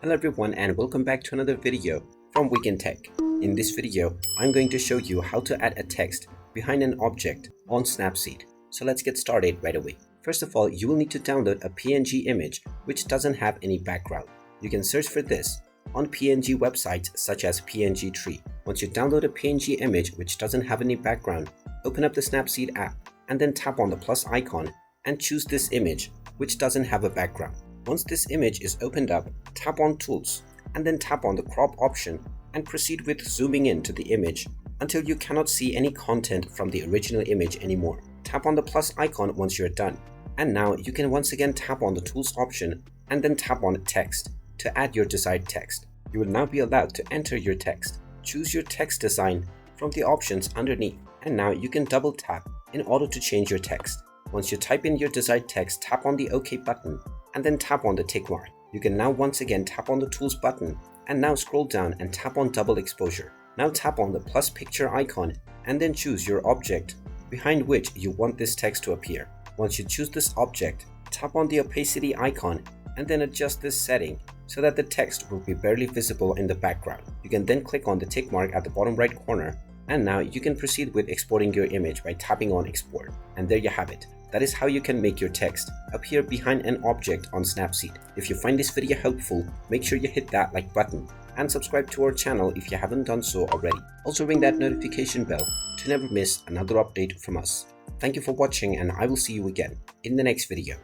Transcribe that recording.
Hello everyone and welcome back to another video from Wake&Tech. In this video, I'm going to show you how to add a text behind an object on Snapseed. So let's get started right away. First of all, you will need to download a PNG image which doesn't have any background. You can search for this on PNG websites such as PNG Tree. Once you download a PNG image which doesn't have any background, open up the Snapseed app and then tap on the plus icon and choose this image which doesn't have a background. Once this image is opened up, tap on Tools and then tap on the crop option and proceed with zooming in to the image until you cannot see any content from the original image anymore. Tap on the plus icon once you're done. And now you can once again tap on the Tools option and then tap on Text to add your desired text. You will now be allowed to enter your text. Choose your text design from the options underneath, and now you can double tap in order to change your text. Once you type in your desired text, tap on the OK button and then tap on the tick mark. You can now once again tap on the Tools button and now scroll down and tap on Double Exposure. Now tap on the plus picture icon and then choose your object behind which you want this text to appear. Once you choose this object, tap on the opacity icon and then adjust this setting so that the text will be barely visible in the background. You can then click on the tick mark at the bottom right corner, and now you can proceed with exporting your image by tapping on Export. And there you have it. That is how you can make your text appear behind an object on Snapseed. If you find this video helpful, make sure you hit that like button and subscribe to our channel if you haven't done so already. Also ring that notification bell to never miss another update from us. Thank you for watching, and I will see you again in the next video.